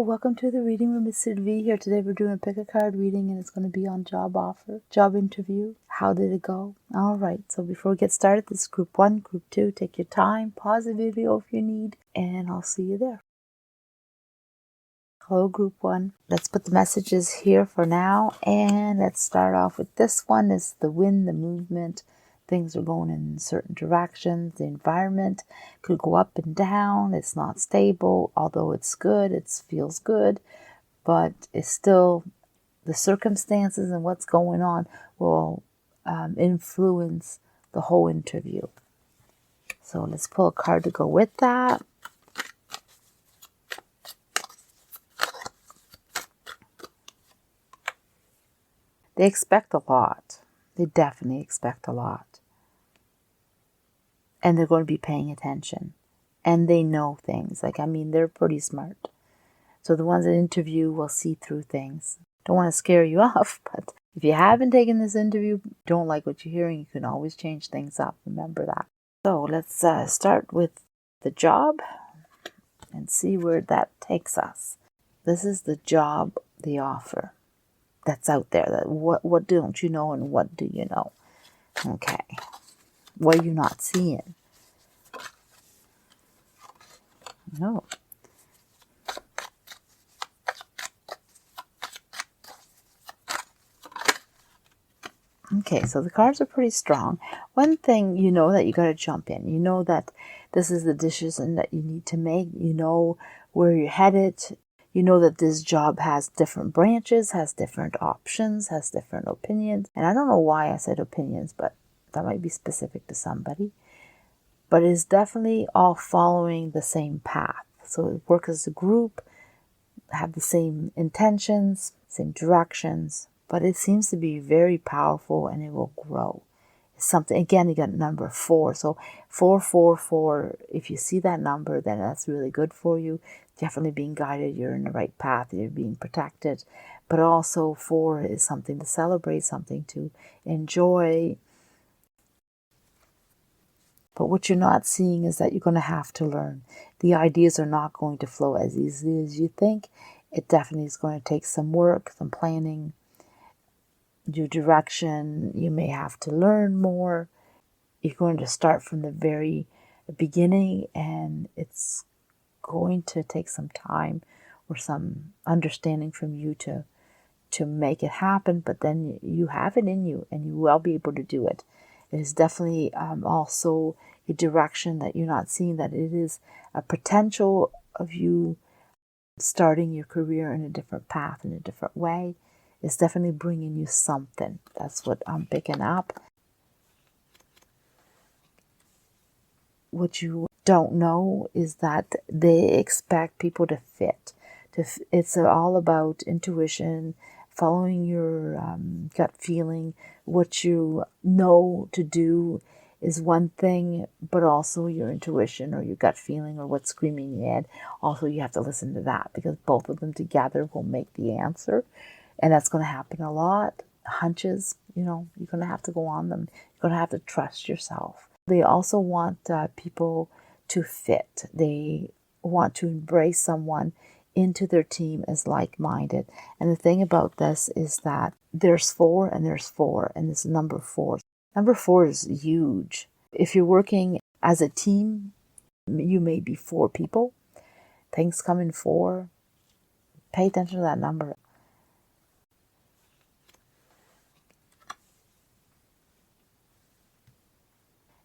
welcome to the reading room. It's Sylvie here. Today we're doing a pick a card reading and it's going to be on job offer, job interview. How did it go? All right, so before we get started, this is group 1, group 2. Take your time, pause the video if you need, and I'll see you there. Hello, group 1. Let's put the messages here for now, and let's start off with this one. Is the wind, the movement. Things are going in certain directions. The environment could go up and down. It's not stable, although it's good. It feels good, but it's still the circumstances and what's going on will influence the whole interview. So let's pull a card to go with that. They expect a lot. They definitely expect a lot. And they're going to be paying attention. And they know things. They're pretty smart. So the ones that interview will see through things. Don't want to scare you off, but if you haven't taken this interview, don't like what you're hearing, you can always change things up. Remember that. So let's start with the job and see where that takes us. This is the job, the offer that's out there. What don't you know and what do you know? Okay. What are you not seeing? No. Okay, so the cards are pretty strong. One thing you know that you got to jump in. You know that this is the decision that you need to make. You know where you're headed. You know that this job has different branches, has different options, has different opinions. And I don't know why I said opinions, but that might be specific to somebody. But it's definitely all following the same path. So it works as a group, have the same intentions, same directions. But it seems to be very powerful and it will grow. It's something, again, you got number 4. So 444, if you see that number, then that's really good for you. Definitely being guided, you're in the right path, you're being protected. But also 4 is something to celebrate, something to enjoy. But what you're not seeing is that you're going to have to learn. The ideas are not going to flow as easily as you think. It definitely is going to take some work, some planning, your direction. You may have to learn more. You're going to start from the very beginning, and it's going to take some time or some understanding from you to make it happen. But then you have it in you, and you will be able to do it. It is definitely also a direction that you're not seeing, that it is a potential of you starting your career in a different path, in a different way. It's definitely bringing you something. That's what I'm picking up. What you don't know is that they expect people to fit. It's all about intuition, following your gut feeling. What you know to do is one thing, but also your intuition or your gut feeling or what's screaming in your head. Also, you have to listen to that, because both of them together will make the answer. And that's going to happen a lot. Hunches, you're going to have to go on them. You're going to have to trust yourself. They also want people to fit. They want to embrace someone into their team as like-minded. And the thing about this is that there's 4 and there's 4, and this is number 4. Number 4 is huge. If you're working as a team, you may be 4 people. Things come in 4. Pay attention to that number.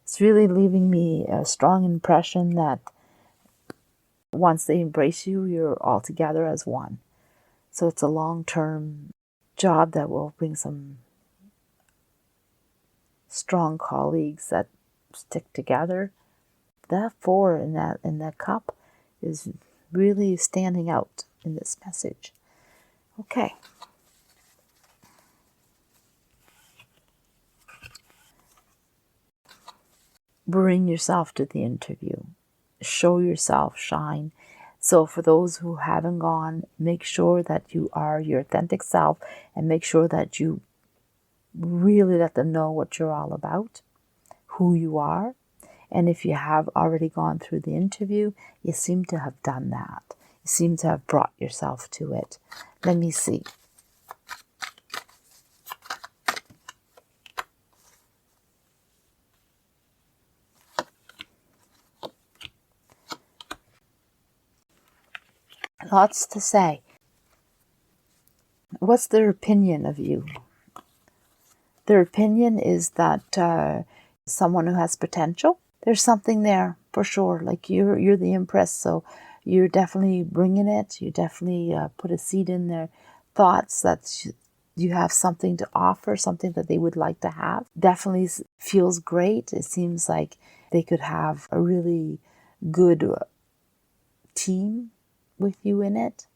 It's really leaving me a strong impression that once they embrace you, you're all together as one. So it's a long-term job that will bring some strong colleagues that stick together. That 4 in that cup is really standing out in this message. Okay. Bring yourself to the interview. Show yourself, shine. So for those who haven't gone, make sure that you are your authentic self, and make sure that you really let them know what you're all about, who you are. And if you have already gone through the interview, you seem to have done that. You seem to have brought yourself to it. Let me see. Lots to say. What's their opinion of you? Their opinion is that someone who has potential. There's something there for sure. Like you're the Empress, so you're definitely bringing it. You definitely put a seed in their thoughts that you have something to offer, something that they would like to have. Definitely feels great. It seems like they could have a really good team with you in it.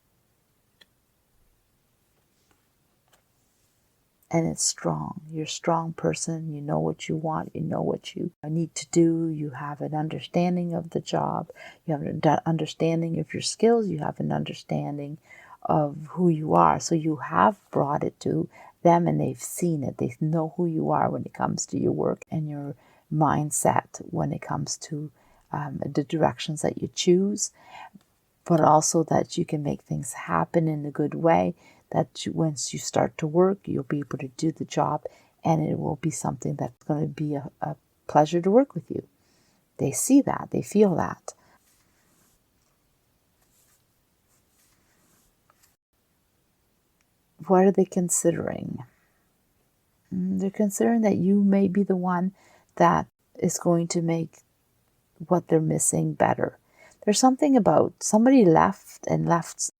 And it's strong. You're a strong person. You know what you want. You know what you need to do. You have an understanding of the job. You have an understanding of your skills. You have an understanding of who you are. So you have brought it to them and they've seen it. They know who you are when it comes to your work and your mindset when it comes to the directions that you choose, but also that you can make things happen in a good way, that once you start to work, you'll be able to do the job and it will be something that's going to be a pleasure to work with you. They see that. They feel that. What are they considering? They're considering that you may be the one that is going to make what they're missing better. There's something about somebody left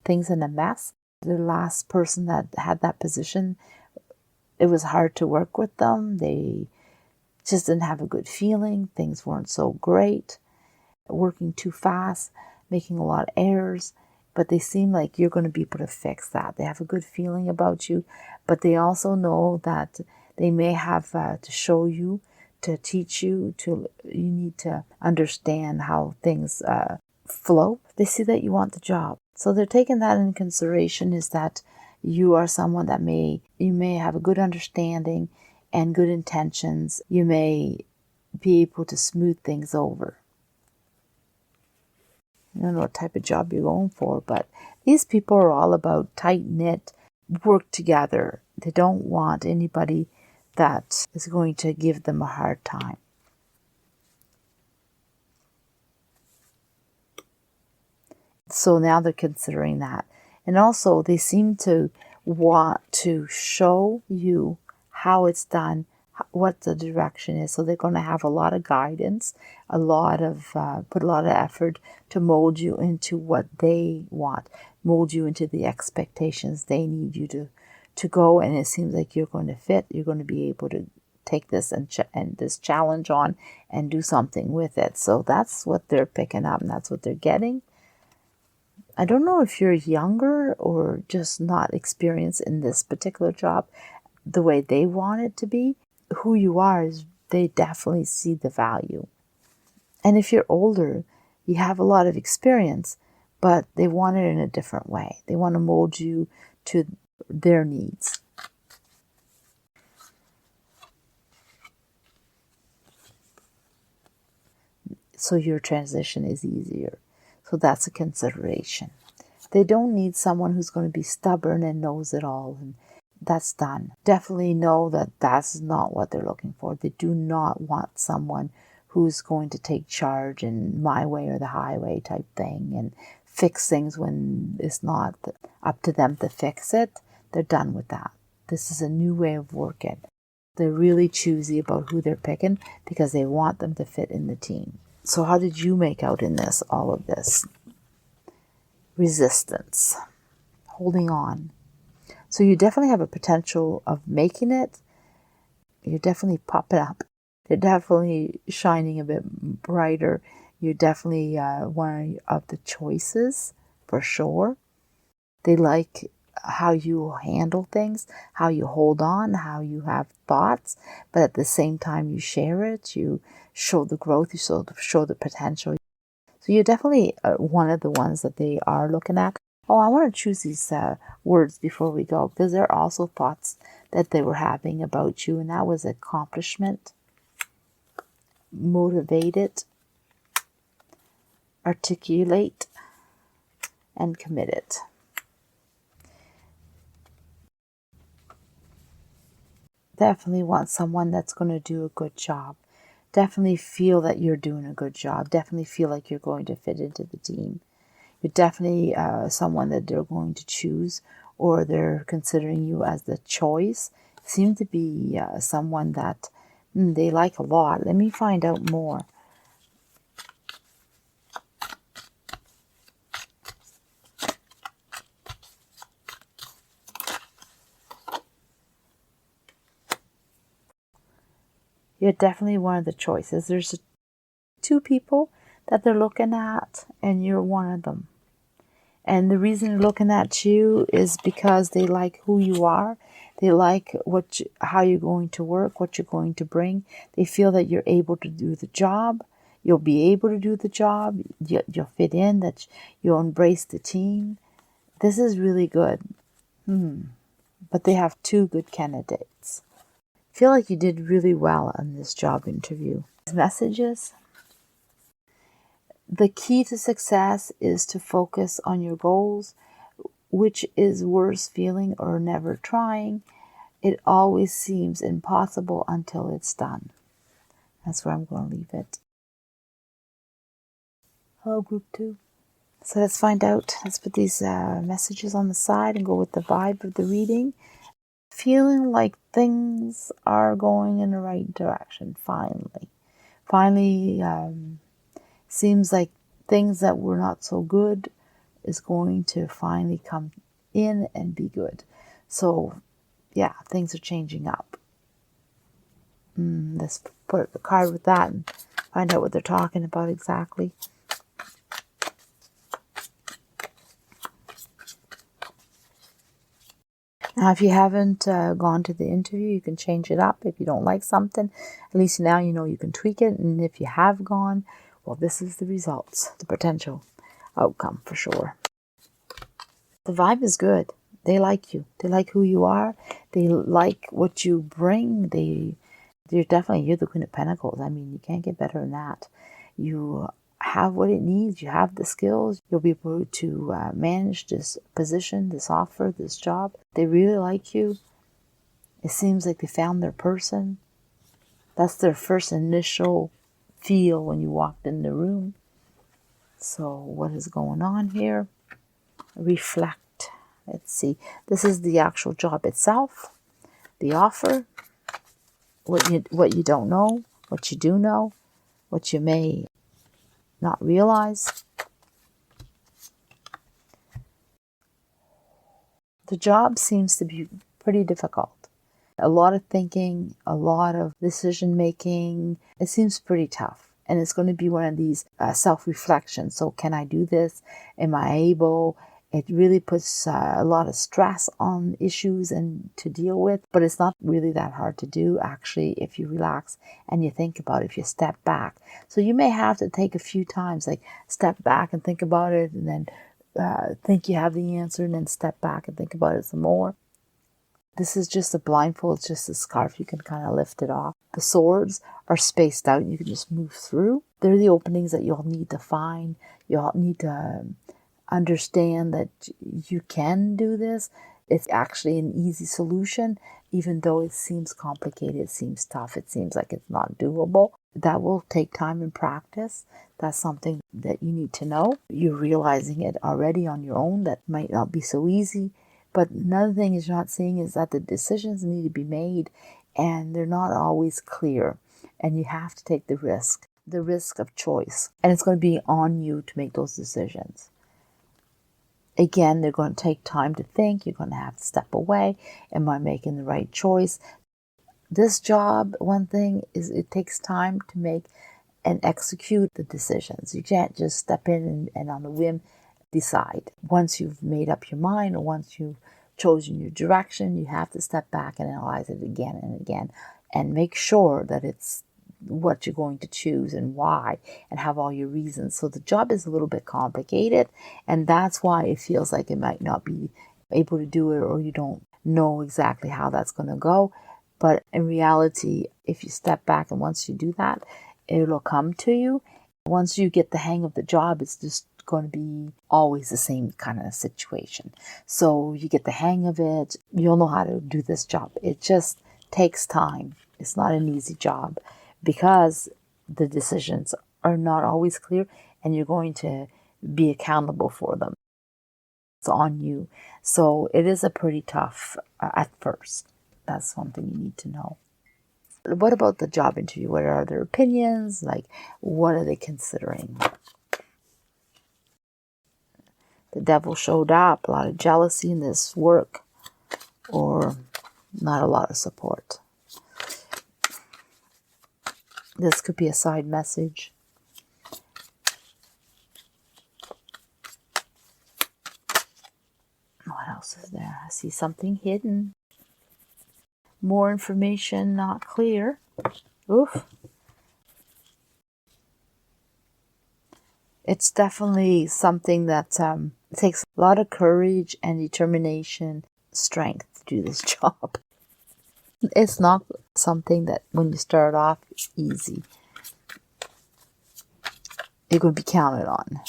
things in a mess. The last person that had that position, it was hard to work with them. They just didn't have a good feeling. Things weren't so great. Working too fast, making a lot of errors. But they seem like you're going to be able to fix that. They have a good feeling about you, but they also know that they may have to show you, to teach you, you need to understand how things flow. They see that you want the job. So they're taking that into consideration, is that you are someone that you may have a good understanding and good intentions. You may be able to smooth things over. I don't know what type of job you're going for, but these people are all about tight-knit, work together. They don't want anybody that is going to give them a hard time. So now they're considering that. And also they seem to want to show you how it's done, what the direction is. So they're going to have a lot of guidance, put a lot of effort to mold you into what they want, mold you into the expectations they need you to go. And it seems like you're going to fit. You're going to be able to take this and this challenge on and do something with it. So that's what they're picking up and that's what they're getting. I don't know if you're younger or just not experienced in this particular job the way they want it to be. Who you are is they definitely see the value. And if you're older, you have a lot of experience, but they want it in a different way. They want to mold you to their needs. So your transition is easier. So that's a consideration. They don't need someone who's going to be stubborn and knows it all, and that's done. Definitely know that that's not what they're looking for. They do not want someone who's going to take charge in my way or the highway type thing and fix things when it's not up to them to fix it. They're done with that. This is a new way of working. They're really choosy about who they're picking because they want them to fit in the team. So how did you make out in this, all of this? Resistance, holding on. So you definitely have a potential of making it. You're definitely popping up. You're definitely shining a bit brighter. You're definitely one of the choices, for sure. They like how you handle things, how you hold on, how you have thoughts, but at the same time you share it, you show the growth, you show the potential. So you're definitely one of the ones that they are looking at. Oh, I want to choose these words before we go, because there are also thoughts that they were having about you, and that was accomplishment, motivated, articulate, and committed. Definitely want someone that's going to do a good job. Definitely feel that you're doing a good job. Definitely feel like you're going to fit into the team. You're definitely someone that they're going to choose, or they're considering you as the choice. Seem to be someone that they like a lot. Let me find out more. You're definitely one of the choices. There's two people that they're looking at, and you're one of them. And the reason they're looking at you is because they like who you are. They like how you're going to work, what you're going to bring. They feel that you're able to do the job. You'll be able to do the job. You'll fit in, that you'll embrace the team. This is really good. But they have two good candidates. I feel like you did really well on this job interview. Messages. The key to success is to focus on your goals, which is worse feeling or never trying. It always seems impossible until it's done. That's where I'm going to leave it. Hello, group 2. So let's find out. Let's put these messages on the side and go with the vibe of the reading. Feeling like things are going in the right direction, finally. Finally, seems like things that were not so good is going to finally come in and be good. So, yeah, things are changing up. Let's put a card with that and find out what they're talking about exactly. Now, if you haven't gone to the interview, you can change it up. If you don't like something, at least now you know you can tweak it. And if you have gone, well, this is the results, the potential outcome for sure. The vibe is good. They like you. They like who you are. They like what you bring. You're the Queen of Pentacles. I mean, you can't get better than that. You have what it needs. You have the skills. You'll be able to manage this position, this offer, this job. They really like you. It seems like they found their person. That's their first initial feel when you walked in the room. So what is going on here? Reflect. Let's see. This is the actual job itself, the offer, what you don't know, what you do know, what you may not realize. The job seems to be pretty difficult. A lot of thinking, a lot of decision making. It seems pretty tough. And it's going to be one of these self-reflections. So can I do this? Am I able? It really puts a lot of stress on issues and to deal with. But it's not really that hard to do, actually, if you relax and you think about it, if you step back. So you may have to take a few times, like step back and think about it, and then think you have the answer, and then step back and think about it some more. This is just a blindfold. It's just a scarf. You can kind of lift it off. The swords are spaced out. You can just move through. They're the openings that you'll need to find. You'll need to understand that you can do this. It's actually an easy solution, even though it seems complicated, it seems tough, it seems like it's not doable. That will take time and practice. That's something that you need to know. You're realizing it already on your own. That might not be so easy. But another thing is you're not seeing is that the decisions need to be made, and they're not always clear. And you have to take the risk of choice. And it's going to be on you to make those decisions. Again, they're going to take time to think. You're going to have to step away. Am I making the right choice? This job, one thing is it takes time to make and execute the decisions. You can't just step in and on a whim decide. Once you've made up your mind, or once you've chosen your direction, you have to step back and analyze it again and again and make sure that it's what you're going to choose and why, and have all your reasons. So the job is a little bit complicated, and that's why it feels like it might not be able to do it, or you don't know exactly how that's going to go. But in reality, if you step back and once you do that, it'll come to you. Once you get the hang of the job, it's just going to be always the same kind of situation. So you get the hang of it. You'll know how to do this job. It just takes time. It's not an easy job because the decisions are not always clear and you're going to be accountable for them. It's on you. So it is a pretty tough at first. That's one thing you need to know. What about the job interview? What are their opinions? Like, what are they considering? The devil showed up. A lot of jealousy in this work, or not a lot of support. This could be a side message. What else is there? I see something hidden. More information not clear. Oof. It's definitely something that takes a lot of courage and determination, strength to do this job. It's not something that when you start off easy, you're going to be counted on.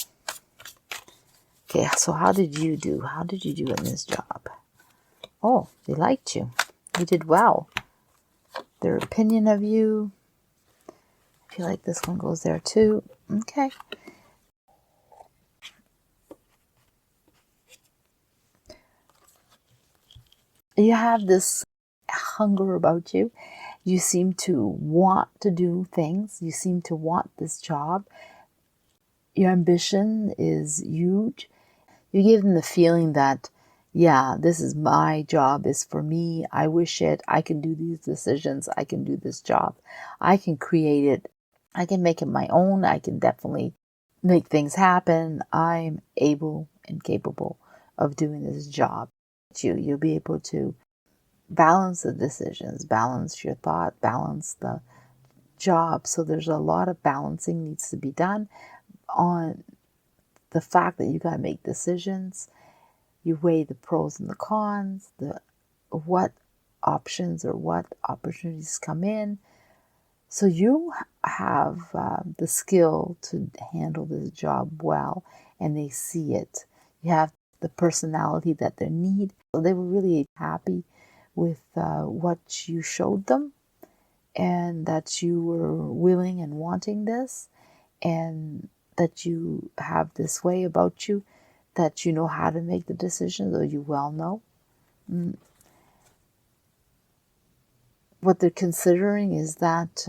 Okay, so how did you do? How did you do in this job? Oh, they liked you. You did well. Their opinion of you. I feel like this one goes there too. Okay. You have this hunger about you. You seem to want to do things. You seem to want this job. Your ambition is huge. You give them the feeling that, yeah, this is my job, is for me. I wish it. I can do these decisions. I can do this job. I can create it. I can make it my own. I can definitely make things happen. I'm able and capable of doing this job. You'll be able to balance the decisions, balance your thought, balance the job. So there's a lot of balancing needs to be done on the fact that you got to make decisions. You weigh the pros and the cons, what options or what opportunities come in. So you have the skill to handle this job well, and they see it. You have the personality that they need. So they were really happy with what you showed them, and that you were willing and wanting this, and that you have this way about you, that you know how to make the decisions, or you well know. What they're considering is that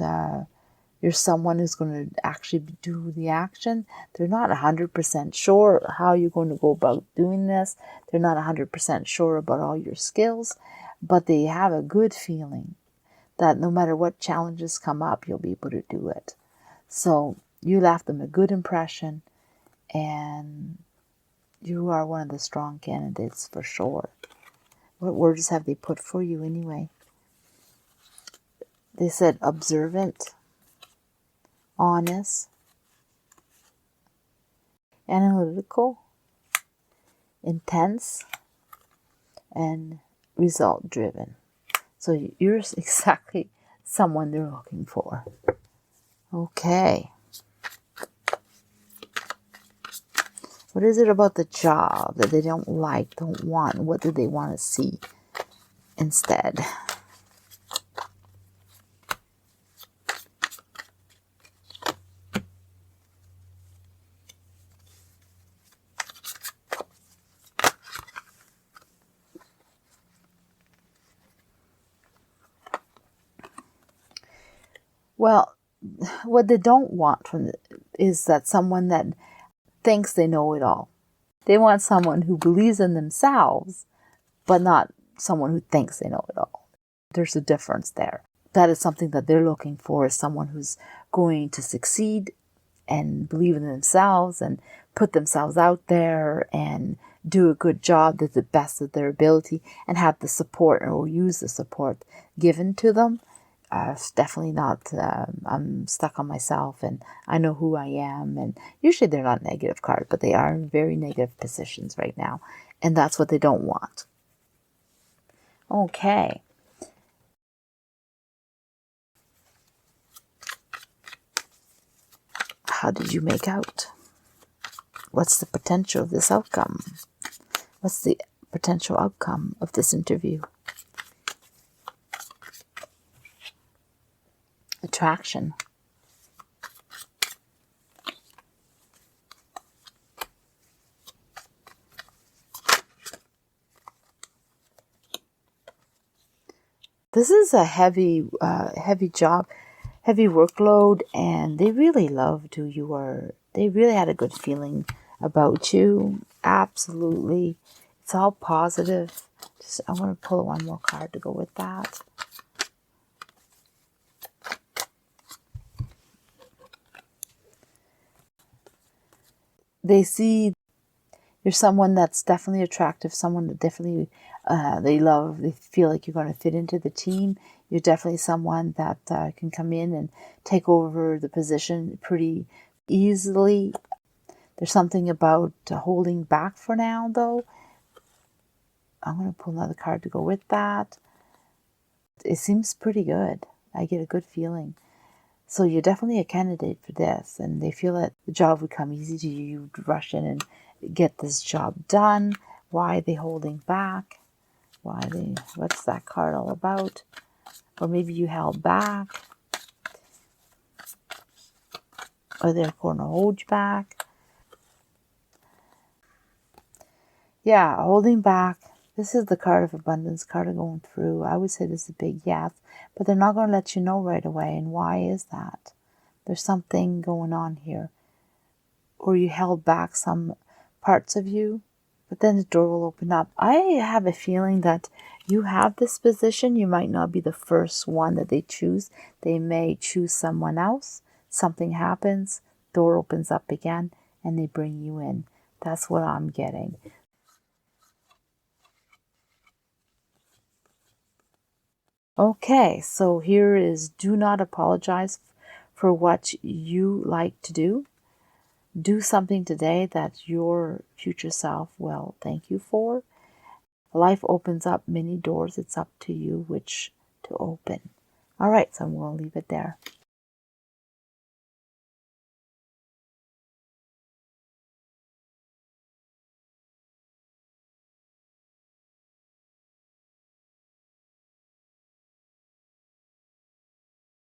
you're someone who's going to actually do the action. They're not 100% sure how you're going to go about doing this. They're not 100% sure about all your skills, but they have a good feeling that no matter what challenges come up, you'll be able to do it. So you left them a good impression, and you are one of the strong candidates for sure. What words have they put for you anyway? They said observant, honest, analytical, intense, and result driven. So you're exactly someone they're looking for. Okay. What is it about the job that they don't like, don't want? What do they want to see instead? Well, what they don't want is that someone that thinks they know it all. They want someone who believes in themselves, but not someone who thinks they know it all. There's a difference there. That is something that they're looking for, is someone who's going to succeed and believe in themselves and put themselves out there and do a good job to the best of their ability and have the support or use the support given to them. It's definitely not, I'm stuck on myself and I know who I am. And usually they're not negative cards, but they are in very negative positions right now. And that's what they don't want. Okay. How did you make out? What's the potential of this outcome? What's the potential outcome of this interview? Attraction. This is a heavy job, heavy workload, and they really loved who you were. They really had a good feeling about you. Absolutely. It's all positive. I'm going to pull one more card to go with that. They see you're someone that's definitely attractive, someone that definitely they love, they feel like you're going to fit into the team. You're definitely someone that can come in and take over the position pretty easily. There's something about holding back for now, though. I'm going to pull another card to go with that. It seems pretty good. I get a good feeling. So you're definitely a candidate for this, and they feel that the job would come easy to you. You'd rush in and get this job done. Why are they holding back? What's that card all about? Or maybe you held back. Or they're going to hold you back. Yeah, holding back. This is the card of abundance, card of going through. I would say this is a big yes, but they're not going to let you know right away. And why is that? There's something going on here. Or you held back some parts of you, but then the door will open up. I have a feeling that you have this position. You might not be the first one that they choose. They may choose someone else. Something happens, door opens up again, and they bring you in. That's what I'm getting. Okay, so here is do not apologize for what you like to do. Do something today that your future self will thank you for. Life opens up many doors. It's up to you which to open. All right, so I'm going to leave it there.